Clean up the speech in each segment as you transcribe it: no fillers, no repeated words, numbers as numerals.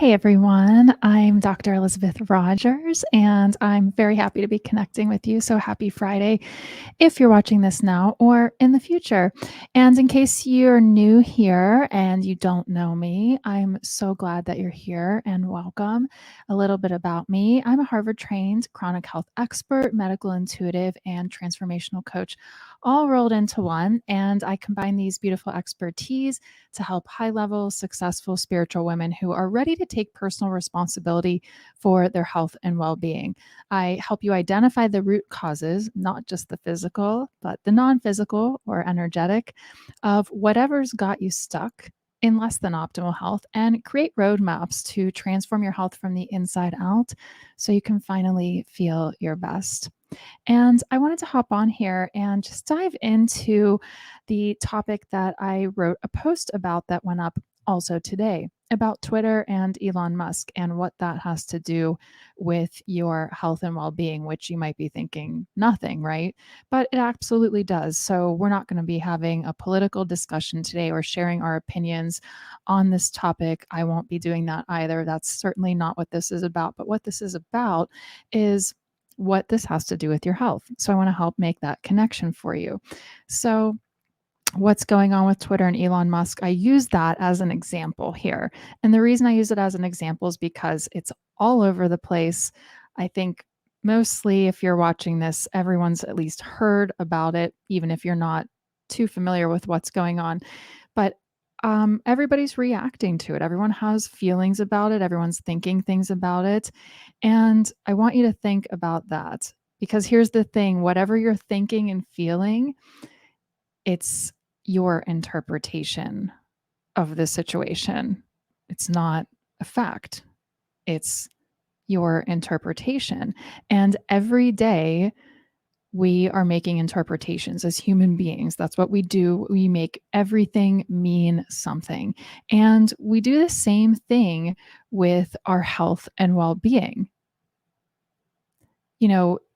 Hey everyone, I'm Dr. Elizabeth Rogers, and I'm very happy to be connecting with you. So happy Friday if you're watching this now or in the future. And in case you're new here and you don't know me, I'm so glad that you're here and welcome. A little bit about me: I'm a Harvard trained chronic health expert, medical intuitive, and transformational coach, all rolled into one. And I combine these beautiful expertise to help high level, successful spiritual women who are ready to take personal responsibility for their health and well being. I help you identify the root causes, not just the physical, but the non physical or energetic, of whatever's got you stuck in less than optimal health, and create roadmaps to transform your health from the inside out so you can finally feel your best. And I wanted to hop on here and just dive into the topic that I wrote a post about that went up also today about Twitter and Elon Musk and what that has to do with your health and well being, which you might be thinking nothing, right? But it absolutely does. So, we're not going to be having a political discussion today or sharing our opinions on this topic. I won't be doing that either. That's certainly not what this is about. But what this is about is what this has to do with your health. So I want to help make that connection for you. So, what's going on with Twitter and Elon Musk? I use that as an example here. And the reason I use it as an example is because it's all over the place. I think mostly if you're watching this, everyone's at least heard about it, even if you're not too familiar with what's going on. But everybody's reacting to it. Everyone has feelings about it. Everyone's thinking things about it. And I want you to think about that because here's the thing: whatever you're thinking and feeling, it's your interpretation of the situation. It's not a fact, it's your interpretation. And every day, we are making interpretations as human beings. That's what we do. We make everything mean something. And we do the same thing with our health and well being.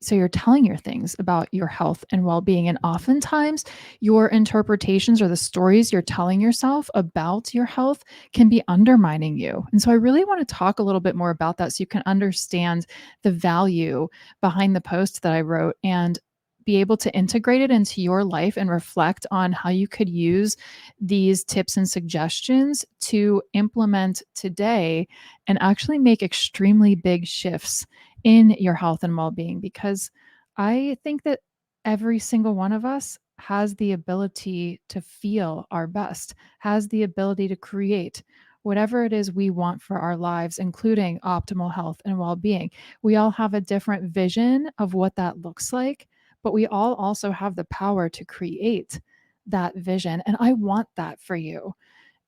So you're telling your things about your health and well being. And oftentimes, your interpretations or the stories you're telling yourself about your health can be undermining you. And so I really want to talk a little bit more about that so you can understand the value behind the post that I wrote and be able to integrate it into your life and reflect on how you could use these tips and suggestions to implement today and actually make extremely big shifts in your health and well being, because I think that every single one of us has the ability to feel our best, has the ability to create whatever it is we want for our lives, including optimal health and well being. We all have a different vision of what that looks like, but we all also have the power to create that vision. And I want that for you.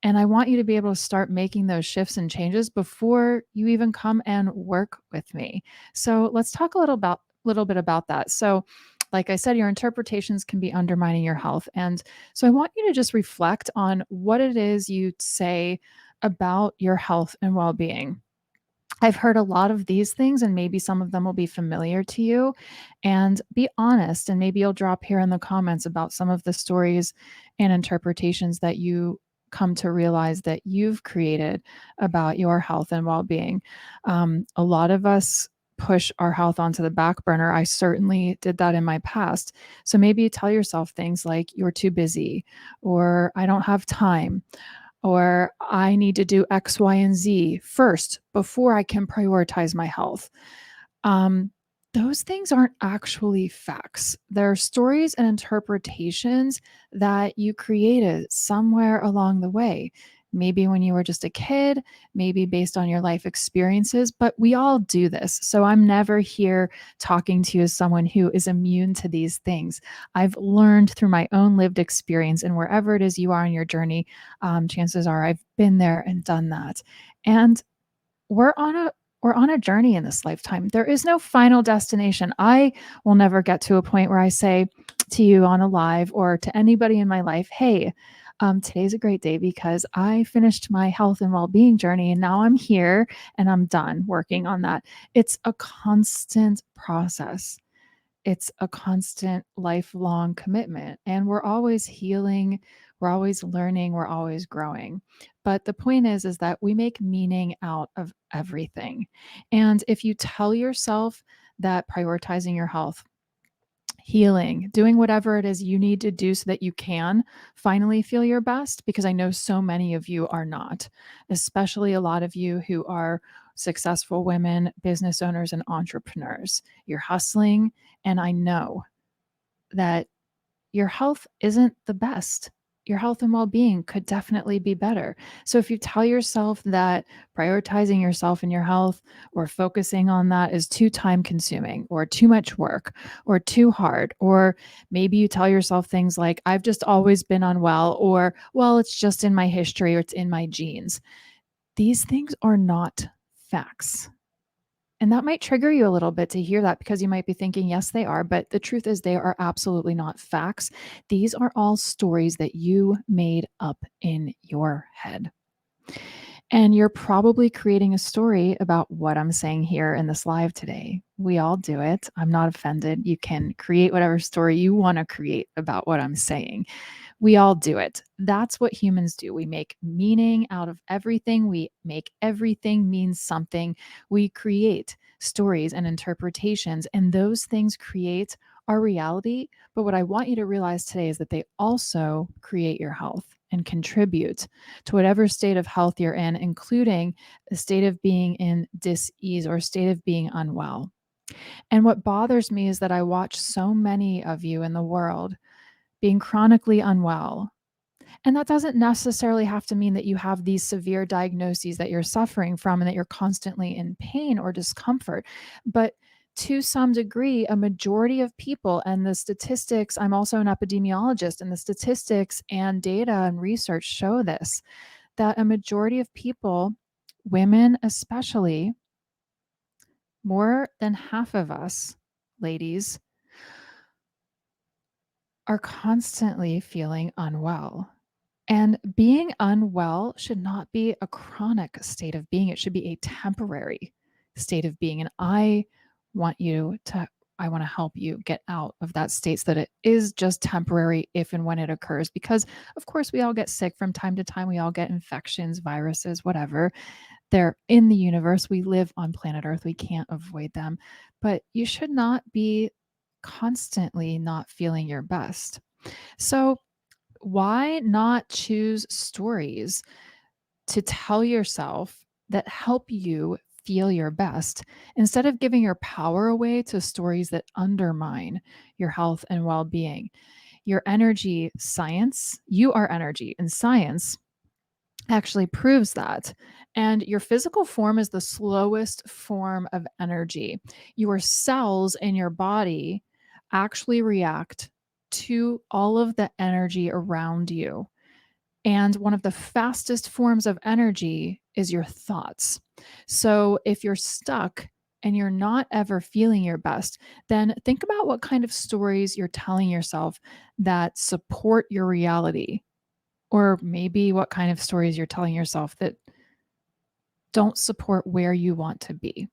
And I want you to be able to start making those shifts and changes before you even come and work with me. So let's talk little bit about that. So, like I said, your interpretations can be undermining your health. And so I want you to just reflect on what it is you say about your health and well-being. I've heard a lot of these things, and maybe some of them will be familiar to you. And be honest, and maybe you'll drop here in the comments about some of the stories and interpretations that you come to realize that you've created about your health and well being. A lot of us push our health onto the back burner. I certainly did that in my past. So maybe you tell yourself things like, you're too busy, or I don't have time, or I need to do X, Y, and Z first before I can prioritize my health. Um, those things aren't actually facts. They're stories and interpretations that you created somewhere along the way. Maybe when you were just a kid, maybe based on your life experiences, but we all do this. So I'm never here talking to you as someone who is immune to these things. I've learned through my own lived experience, and wherever it is you are on your journey, chances are I've been there and done that. And we're on a we're on a journey in this lifetime. There is no final destination. I will never get to a point where I say to you on a live or to anybody in my life, hey, today's a great day because I finished my health and well-being journey and now I'm here and I'm done working on that. It's a constant process. It's a constant lifelong commitment, and we're always healing, We're always learning, we're always growing. But the point is that we make meaning out of everything. And if you tell yourself that prioritizing your health, healing, doing whatever it is you need to do so that you can finally feel your best, because I know so many of you are not, especially a lot of you who are successful women, business owners, and entrepreneurs. You're hustling, and I know that your health isn't the best. Your health and well being could definitely be better. So, if you tell yourself that prioritizing yourself and your health or focusing on that is too time consuming or too much work or too hard, or maybe you tell yourself things like, I've just always been unwell, or, well, it's just in my history or it's in my genes, these things are not facts. And that might trigger you a little bit to hear that, because you might be thinking, yes, they are. But the truth is, they are absolutely not facts. These are all stories that you made up in your head. And you're probably creating a story about what I'm saying here in this live today. We all do it. I'm not offended. You can create whatever story you want to create about what I'm saying. We all do it. That's what humans do. We make meaning out of everything. We make everything mean something. We create stories and interpretations, and those things create our reality. But what I want you to realize today is that they also create your health and contribute to whatever state of health you're in, including a state of being in dis-ease or a state of being unwell. And what bothers me is that I watch so many of you in the world being chronically unwell. And that doesn't necessarily have to mean that you have these severe diagnoses that you're suffering from and that you're constantly in pain or discomfort. But to some degree, a majority of people, and the statistics, I'm also an epidemiologist, and the statistics and data and research show this, that a majority of people, women especially, more than half of us, ladies, are constantly feeling unwell. And being unwell should not be a chronic state of being. It should be a temporary state of being. And I want to help you get out of that state so that it is just temporary if and when it occurs. Because, of course, we all get sick from time to time. We all get infections, viruses, whatever. They're in the universe. We live on planet Earth. We can't avoid them. But you should not be constantly not feeling your best. So, why not choose stories to tell yourself that help you feel your best instead of giving your power away to stories that undermine your health and well being? Your energy science, you are energy, and science actually proves that. And your physical form is the slowest form of energy. Your cells in your body actually react to all of the energy around you. And one of the fastest forms of energy is your thoughts. So if you're stuck and you're not ever feeling your best, then think about what kind of stories you're telling yourself that support your reality, or maybe what kind of stories you're telling yourself that don't support where you want to be.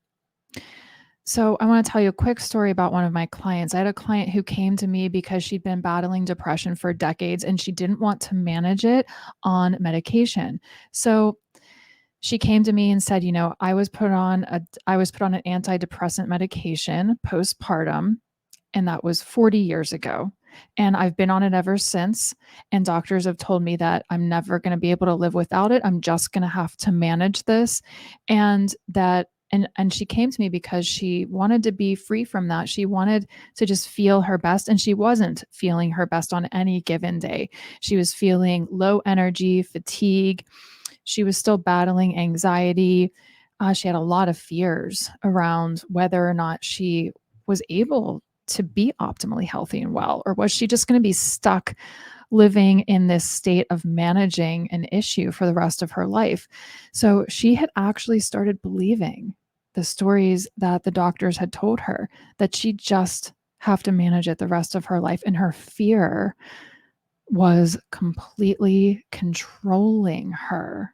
So, I want to tell you a quick story about one of my clients. I had a client who came to me because she'd been battling depression for decades and she didn't want to manage it on medication. So, she came to me and said, I was put on an antidepressant medication postpartum, and that was 40 years ago. And I've been on it ever since. And doctors have told me that I'm never going to be able to live without it. I'm just going to have to manage this. And she came to me because she wanted to be free from that. She wanted to just feel her best. And she wasn't feeling her best on any given day. She was feeling low energy, fatigue. She was still battling anxiety. She had a lot of fears around whether or not she was able to be optimally healthy and well, or was she just going to be stuck living in this state of managing an issue for the rest of her life? So she had actually started believing the stories that the doctors had told her, that she just have to manage it the rest of her life. And her fear was completely controlling her.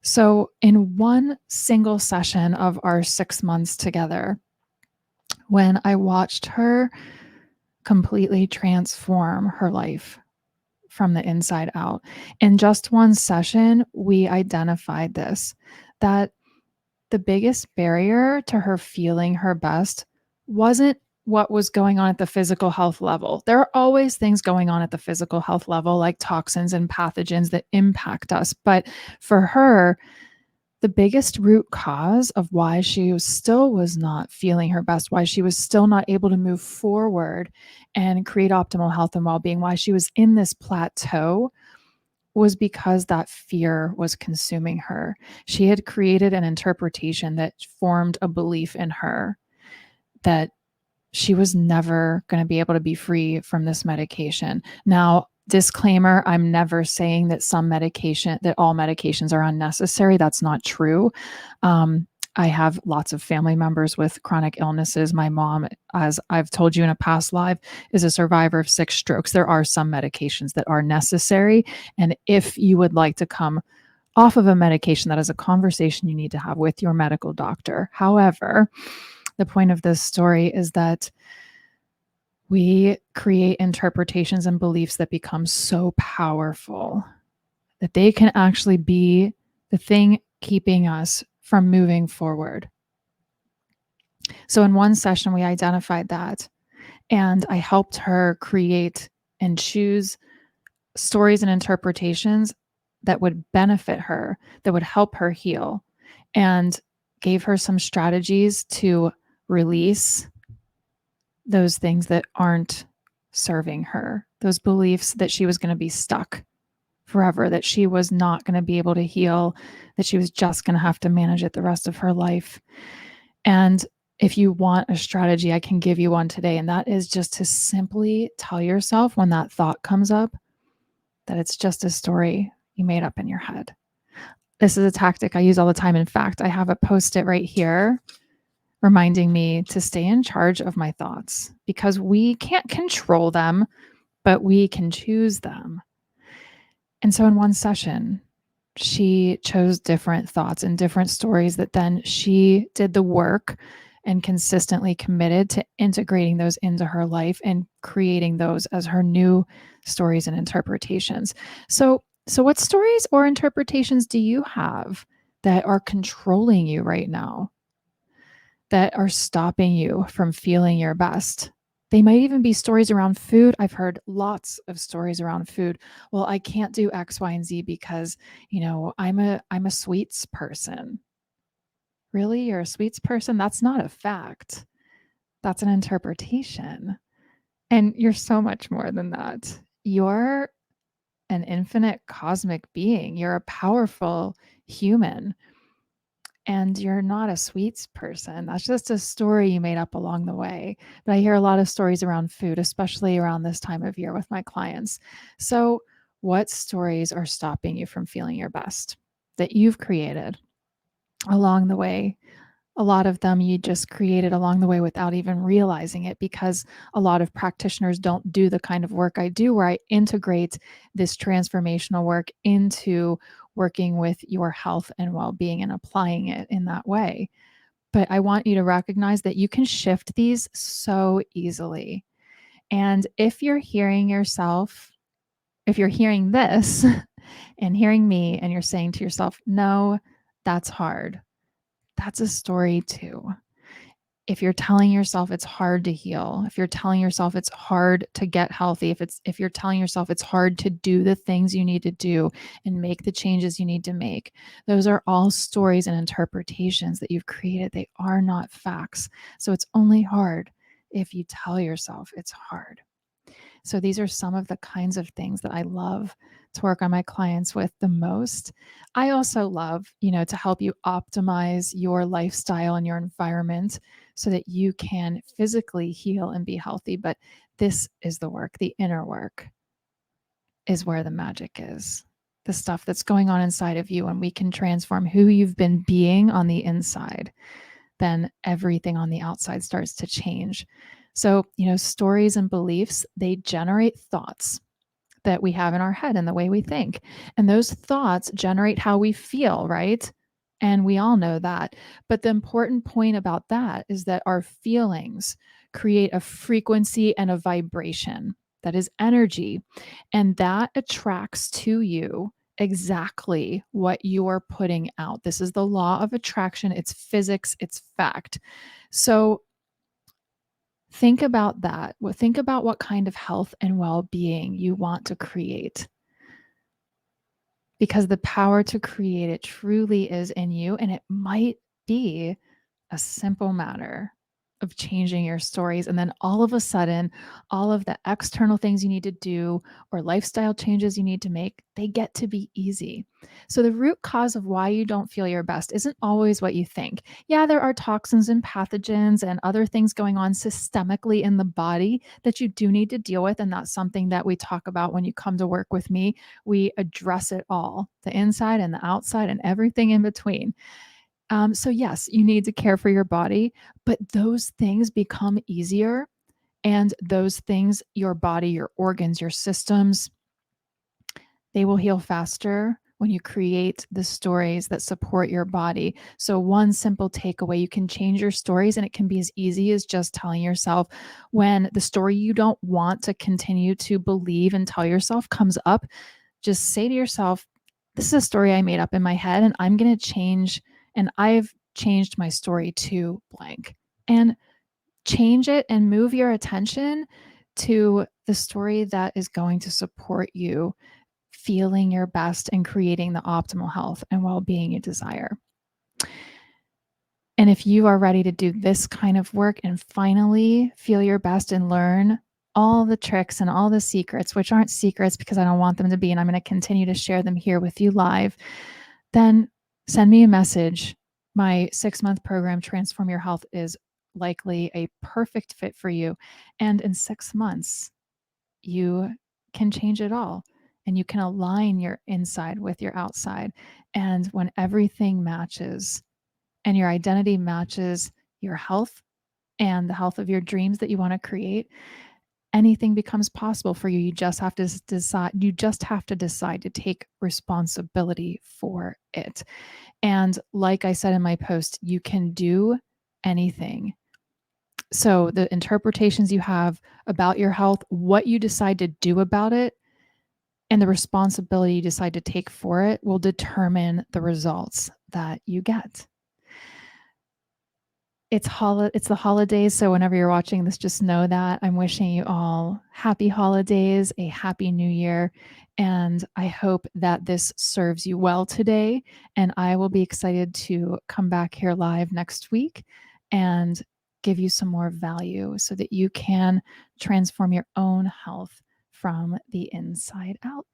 So, in one single session of our 6 months together, when I watched her completely transform her life, from the inside out. In just one session, we identified this, that the biggest barrier to her feeling her best wasn't what was going on at the physical health level. There are always things going on at the physical health level, like toxins and pathogens that impact us. But for her, the biggest root cause of why she still was not feeling her best, why she was still not able to move forward and create optimal health and well being, why she was in this plateau, was because that fear was consuming her. She had created an interpretation that formed a belief in her that she was never going to be able to be free from this medication. Now, disclaimer, I'm never saying that all medications are unnecessary. That's not true. I have lots of family members with chronic illnesses. My mom, as I've told you in a past live, is a survivor of 6 strokes. There are some medications that are necessary. And if you would like to come off of a medication, that is a conversation you need to have with your medical doctor. However, the point of this story is that we create interpretations and beliefs that become so powerful that they can actually be the thing keeping us from moving forward. So, in one session, we identified that, and I helped her create and choose stories and interpretations that would benefit her, that would help her heal, and gave her some strategies to release those things that aren't serving her, those beliefs that she was going to be stuck forever, that she was not going to be able to heal, that she was just going to have to manage it the rest of her life. And if you want a strategy, I can give you one today. And that is just to simply tell yourself when that thought comes up that it's just a story you made up in your head. This is a tactic I use all the time. In fact, I have a post-it right here reminding me to stay in charge of my thoughts because we can't control them, but we can choose them. And so in one session, she chose different thoughts and different stories that then she did the work and consistently committed to integrating those into her life and creating those as her new stories and interpretations. So what stories or interpretations do you have that are controlling you right now, that are stopping you from feeling your best? They might even be stories around food. I've heard lots of stories around food. Well, I can't do X, Y, and Z because, I'm a sweets person. Really? You're a sweets person? That's not a fact. That's an interpretation. And you're so much more than that. You're an infinite cosmic being. You're a powerful human. And you're not a sweets person. That's just a story you made up along the way. But I hear a lot of stories around food, especially around this time of year with my clients. So, what stories are stopping you from feeling your best that you've created along the way? A lot of them you just created along the way without even realizing it, because a lot of practitioners don't do the kind of work I do, where I integrate this transformational work into working with your health and well-being and applying it in that way. But I want you to recognize that you can shift these so easily. And if you're hearing this and hearing me and you're saying to yourself, no, that's hard, that's a story too. If you're telling yourself it's hard to heal, if you're telling yourself it's hard to get healthy, if you're telling yourself it's hard to do the things you need to do and make the changes you need to make, those are all stories and interpretations that you've created. They are not facts. So it's only hard if you tell yourself it's hard. So these are some of the kinds of things that I love to work on my clients with the most. I also love, to help you optimize your lifestyle and your environment so that you can physically heal and be healthy. But this is the work, the inner work is where the magic is. The stuff that's going on inside of you, and we can transform who you've been being on the inside, then everything on the outside starts to change. So, stories and beliefs, they generate thoughts that we have in our head and the way we think. And those thoughts generate how we feel, right? And we all know that. But the important point about that is that our feelings create a frequency and a vibration. that is energy, and that attracts to you exactly what you're putting out. This is the law of attraction. It's physics, it's fact. So think about that. Think about what kind of health and well being you want to create, because the power to create it truly is in you. And it might be a simple matter of changing your stories. And then all of a sudden, all of the external things you need to do or lifestyle changes you need to make, they get to be easy. So the root cause of why you don't feel your best isn't always what you think. Yeah, there are toxins and pathogens and other things going on systemically in the body that you do need to deal with. And that's something that we talk about when you come to work with me. We address it all, the inside and the outside and everything in between. So, yes, you need to care for your body, but those things become easier. And those things, your body, your organs, your systems, they will heal faster when you create the stories that support your body. So, one simple takeaway, you can change your stories, and it can be as easy as just telling yourself when the story you don't want to continue to believe and tell yourself comes up, just say to yourself, this is a story I made up in my head, and I'm going to change. And I've changed my story to blank. And change it and move your attention to the story that is going to support you feeling your best and creating the optimal health and well being you desire. And if you are ready to do this kind of work and finally feel your best and learn all the tricks and all the secrets, which aren't secrets because I don't want them to be, and I'm going to continue to share them here with you live, then send me a message. My 6-month program, Transform Your Health, is likely a perfect fit for you. And in 6 months, you can change it all and you can align your inside with your outside. And when everything matches and your identity matches your health and the health of your dreams that you want to create, anything becomes possible for you. You just have to decide to take responsibility for it. And like I said in my post, you can do anything. So the interpretations you have about your health, what you decide to do about it, and the responsibility you decide to take for it will determine the results that you get. It's the holidays, so whenever you're watching this, just know that I'm wishing you all happy holidays, a happy new year, and I hope that this serves you well today. And I will be excited to come back here live next week and give you some more value so that you can transform your own health from the inside out.